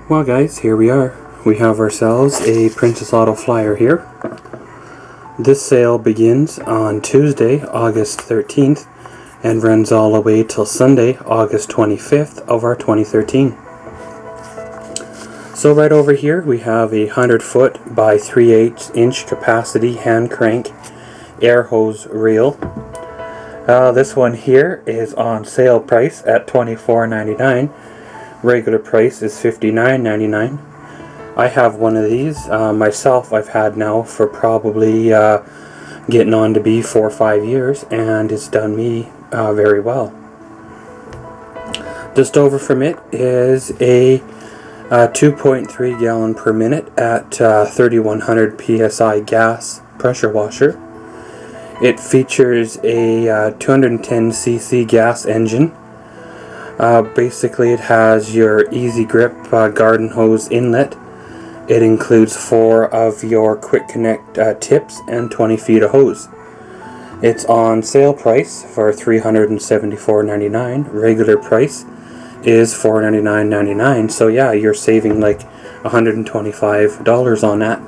Well guys, here we are. We have ourselves a Princess Auto flyer here. This sale begins on Tuesday, August 13th and runs all the way till Sunday, August 25th of our 2013. So right over here we have a 100-foot by 3/8 inch capacity hand crank air hose reel. This one here is on sale price at $24.99. Regular price is $59.99. I have one of these myself. I've had now for probably getting on to be 4 or 5 years, and it's done me very well. Just over from it is a 2.3 gallon per minute at 3100 psi gas pressure washer. It features a 210cc gas engine. Basically it has your easy grip garden hose inlet. It includes 4 of your quick connect tips and 20 feet of hose. It's on sale price for $374.99. Regular price is $499.99. So yeah, you're saving like $125 on that.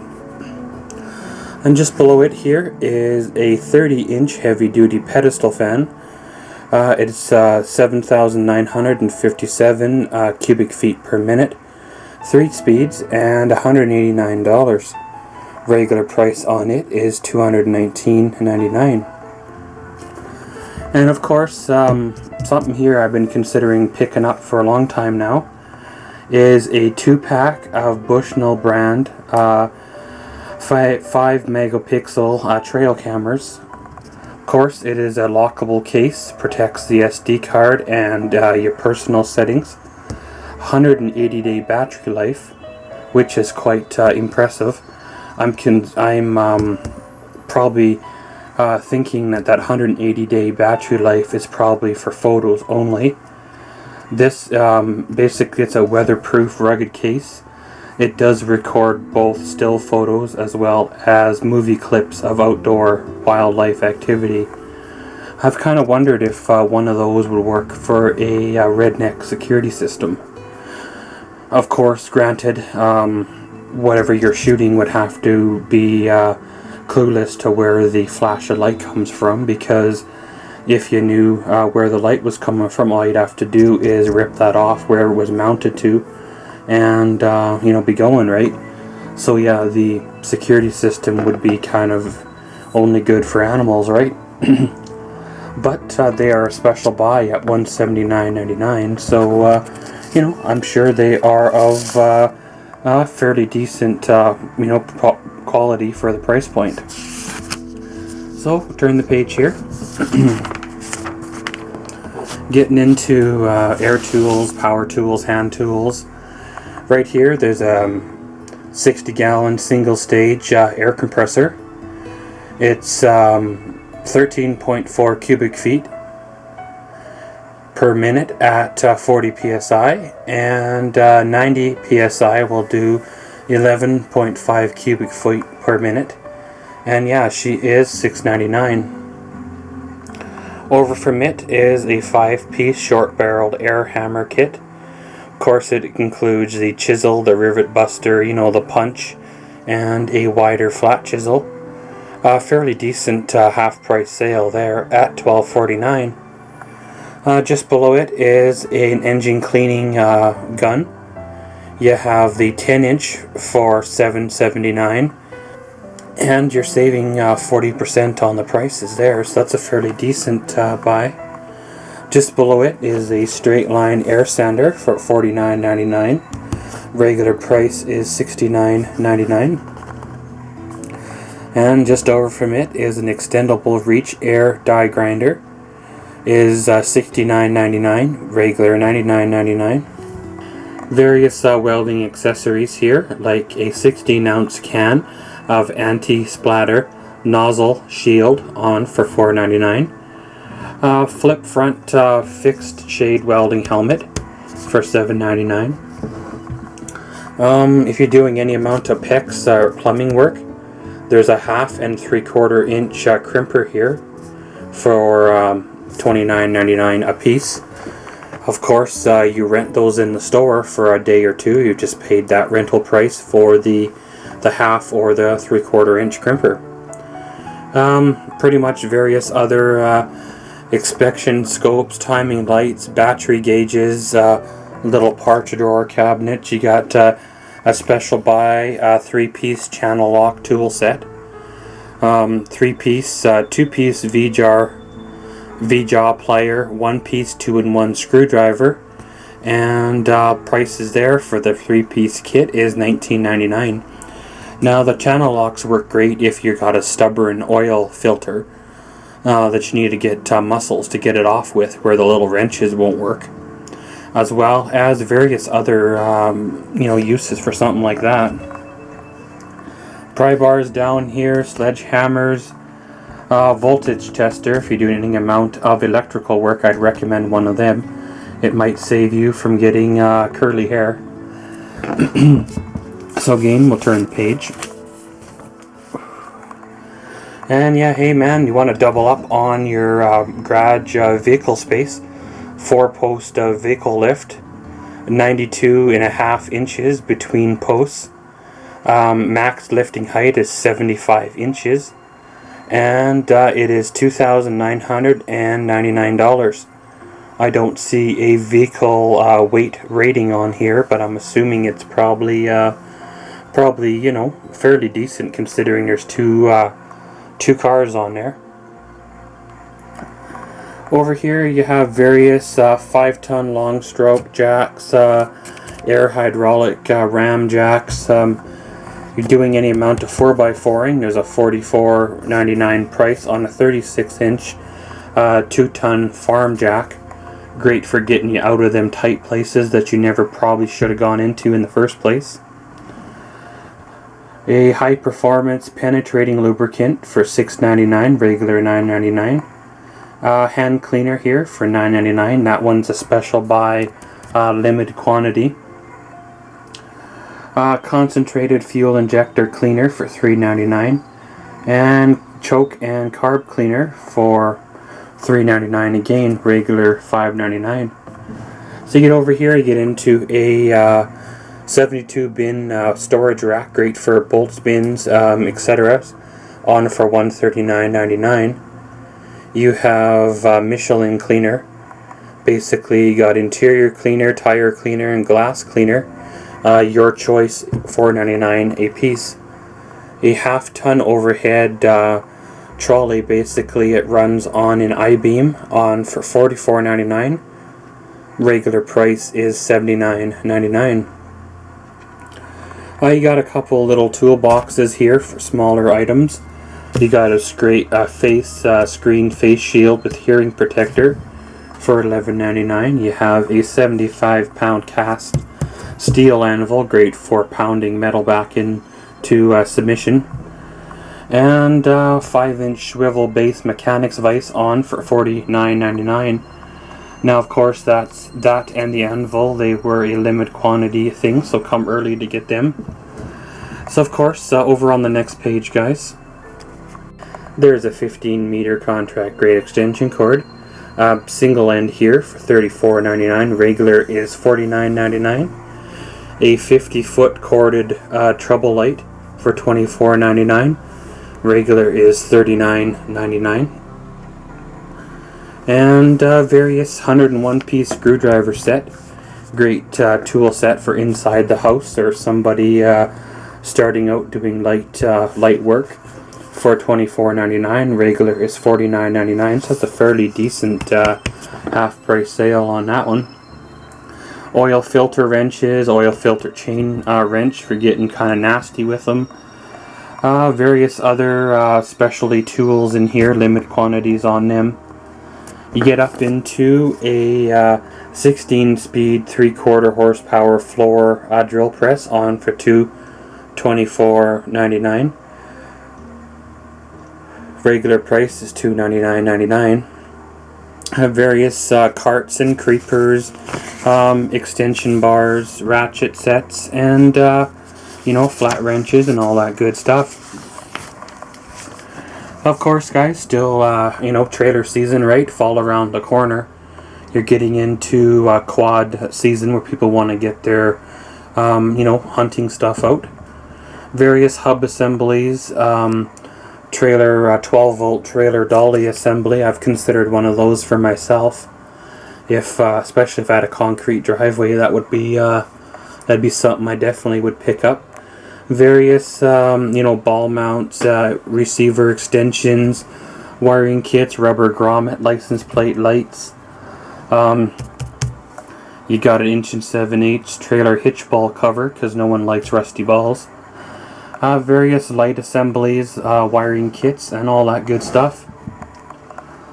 And just below it here is a 30-inch heavy-duty pedestal fan. It's 7,957 cubic feet per minute, 3 speeds, and $189. Regular price on it is $219.99. And of course, something here I've been considering picking up for a long time now is a 2-pack of Bushnell brand 5 megapixel trail cameras. Of course, it is a lockable case, protects the SD card and your personal settings. 180-day battery life, which is quite impressive. I'm probably thinking that 180-day battery life is probably for photos only. This basically it's a weatherproof, rugged case. It does record both still photos as well as movie clips of outdoor wildlife activity. I've kind of wondered if one of those would work for a redneck security system. Of course, granted, whatever you're shooting would have to be clueless to where the flash of light comes from, because if you knew where the light was coming from, all you'd have to do is rip that off where it was mounted to and be going, right? So yeah, the security system would be kind of only good for animals, right? But they are a special buy at $179.99, so I'm sure they are of fairly decent quality for the price point. So turn the page here. Getting into air tools, power tools, hand tools. Right here there's a 60-gallon single stage air compressor. It's 13.4 cubic feet per minute at 40 psi, and 90 psi will do 11.5 cubic feet per minute. And yeah, she is $6.99. Over from it is a 5-piece short-barreled air hammer kit. Of course, it includes the chisel, the rivet buster, the punch, and a wider flat chisel. A fairly decent half-price sale there at $12.49. Just below it is an engine cleaning gun. You have the 10-inch for $7.79, and you're saving 40% on the prices there, so that's a fairly decent buy. Just below it is a straight line air sander for $49.99. Regular price is $69.99. And just over from it is an extendable reach air die grinder. Is $69.99. Regular $99.99. Various welding accessories here, like a 16-ounce can of anti-splatter nozzle shield on for $4.99. Flip front fixed shade welding helmet for $7.99. If you're doing any amount of PEX or plumbing work, there's a 1/2 and 3/4 inch crimper here for $29.99 a piece. Of course, you rent those in the store for a day or two. You just paid that rental price for the half or the 3/4 inch crimper. Pretty much various other inspection scopes, timing lights, battery gauges, little parts drawer cabinet. You got a special buy 3-piece channel lock tool set, 3-piece, 2-piece V-jaw plier, 1-piece 2-in-1 screwdriver, and prices there for the 3-piece kit is $19.99. Now the channel locks work great if you got a stubborn oil filter that you need to get muscles to get it off with, where the little wrenches won't work, as well as various other uses for something like that. Pry bars down here, sledgehammers, voltage tester. If you're doing any amount of electrical work, I'd recommend one of them. It might save you from getting curly hair. So again, we'll turn the page. And yeah, hey man, you want to double up on your garage vehicle space. 4-post vehicle lift, 92.5 inches between posts. Max lifting height is 75 inches. And it is $2,999. I don't see a vehicle weight rating on here, but I'm assuming it's probably fairly decent considering there's two cars on there. Over here you have various 5-ton long stroke jacks, air hydraulic ram jacks. You're doing any amount of 4x4ing, there's a $44.99 price on a 36-inch 2-ton farm jack. Great for getting you out of them tight places that you never probably should have gone into in the first place. A high performance penetrating lubricant for $6.99, regular $9.99. Hand cleaner here for $9.99. That one's a special buy, limited quantity. Concentrated fuel injector cleaner for $3.99, and choke and carb cleaner for $3.99 again, regular $5.99. So you get over here, you get into a 72 bin storage rack, great for bolts, bins, etc. On for $139.99. You have Michelin cleaner. Basically, you got interior cleaner, tire cleaner, and glass cleaner. Your choice, $4.99 a piece. A half-ton overhead trolley. Basically, it runs on an I-beam on for $44.99. Regular price is $79.99. You got a couple little toolboxes here for smaller items. You got a screen face shield with hearing protector for $11.99. You have a 75-pound cast steel anvil, great for pounding metal back into submission. And 5-inch swivel base mechanics vise on for $49.99. Now, of course, that and the anvil, they were a limited quantity thing, so come early to get them. So, of course, over on the next page, guys, there's a 15-meter contract grade extension cord. Single end here for $34.99. Regular is $49.99. A 50-foot corded trouble light for $24.99. Regular is $39.99. And various 101-piece screwdriver set. Great tool set for inside the house or somebody starting out doing light work for $24.99. Regular is $49.99, so that's a fairly decent half-price sale on that one. Oil filter wrenches, oil filter chain wrench for getting kind of nasty with them. Various other specialty tools in here, limit quantities on them. You get up into a 16-speed 3/4 horsepower floor drill press on for $24.99. Regular price is $299.99. Have various carts and creepers, extension bars, ratchet sets, and flat wrenches and all that good stuff. Of course, guys, still trailer season, right? Fall around the corner. you're getting into quad season where people want to get their hunting stuff out. Various hub assemblies, trailer 12 volt trailer dolly assembly. I've considered one of those for myself. If especially if I had a concrete driveway, that would be that'd be something I definitely would pick up. Various ball mounts, receiver extensions, wiring kits, rubber grommet, license plate lights. You got an 1 7/8" trailer hitch ball cover because no one likes rusty balls. Various light assemblies, wiring kits, and all that good stuff.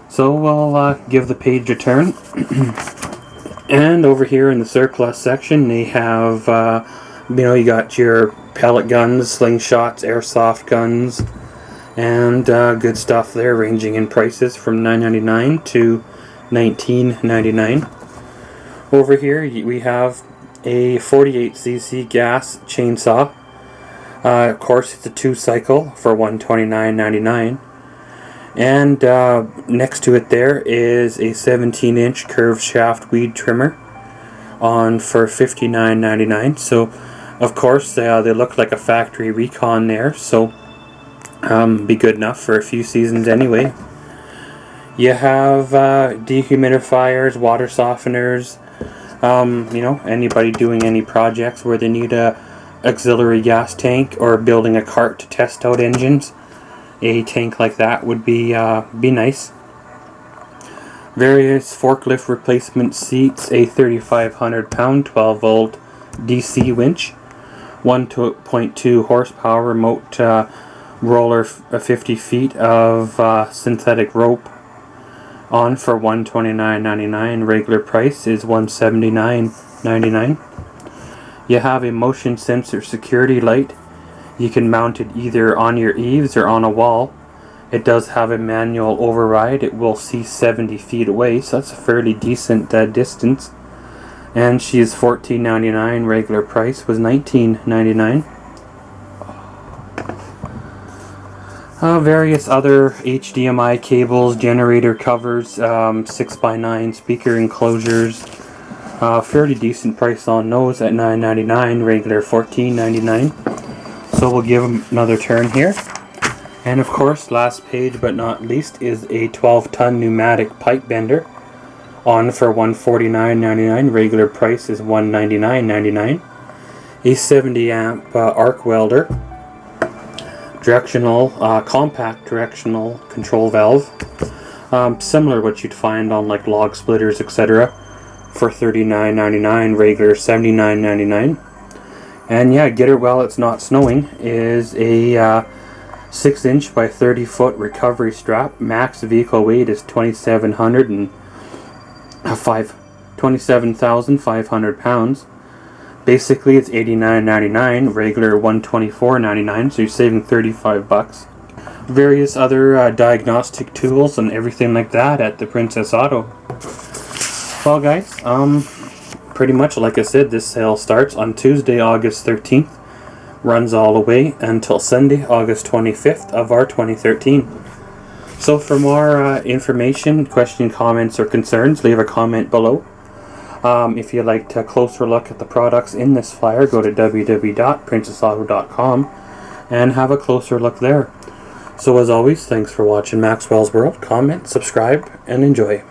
So we'll give the page a turn. And over here in the surplus section, they have, you got your pellet guns, slingshots, airsoft guns, and good stuff there, ranging in prices from $9.99 to $19.99. Over here we have a 48cc gas chainsaw. Of course, it's a 2-cycle for $129.99. And next to it there is a 17-inch curved shaft weed trimmer on for $59.99. So, of course, they look like a factory recon there. So, be good enough for a few seasons anyway. You have dehumidifiers, water softeners. Anybody doing any projects where they need a auxiliary gas tank or building a cart to test out engines, a tank like that would be nice. Various forklift replacement seats, a 3,500 pound 12 volt DC winch, 1.2 horsepower remote roller, 50 feet of synthetic rope, on for $129.99. Regular price is $179.99. You have a motion sensor security light. You can mount it either on your eaves or on a wall. It does have a manual override. It will see 70 feet away, so that's a fairly decent distance. And she is $14.99. Regular price was $19.99. Various other HDMI cables, generator covers, 6x9 speaker enclosures. Fairly decent price on those at $9.99, regular $14.99. So we'll give them another turn here. And of course, last page but not least is a 12-ton pneumatic pipe bender on for $149.99. Regular price is $199.99. A 70-amp arc welder, directional, compact directional control valve, similar to what you'd find on like log splitters, etc. for $39.99, regular $79.99. And yeah, get her while it's not snowing is a 6-inch by 30-foot recovery strap. Max vehicle weight is 27,500 pounds. Basically, it's $89.99, regular $124.99, so you're saving $35. Various other diagnostic tools and everything like that at the Princess Auto. Well, guys, pretty much like I said, this sale starts on Tuesday, August 13th, runs all the way until Sunday, August 25th of our 2013. So for more information, question, comments, or concerns, leave a comment below. If you'd like to closer look at the products in this flyer, go to www.princessauto.com and have a closer look there. So as always, thanks for watching Maxwell's World. Comment, subscribe, and enjoy.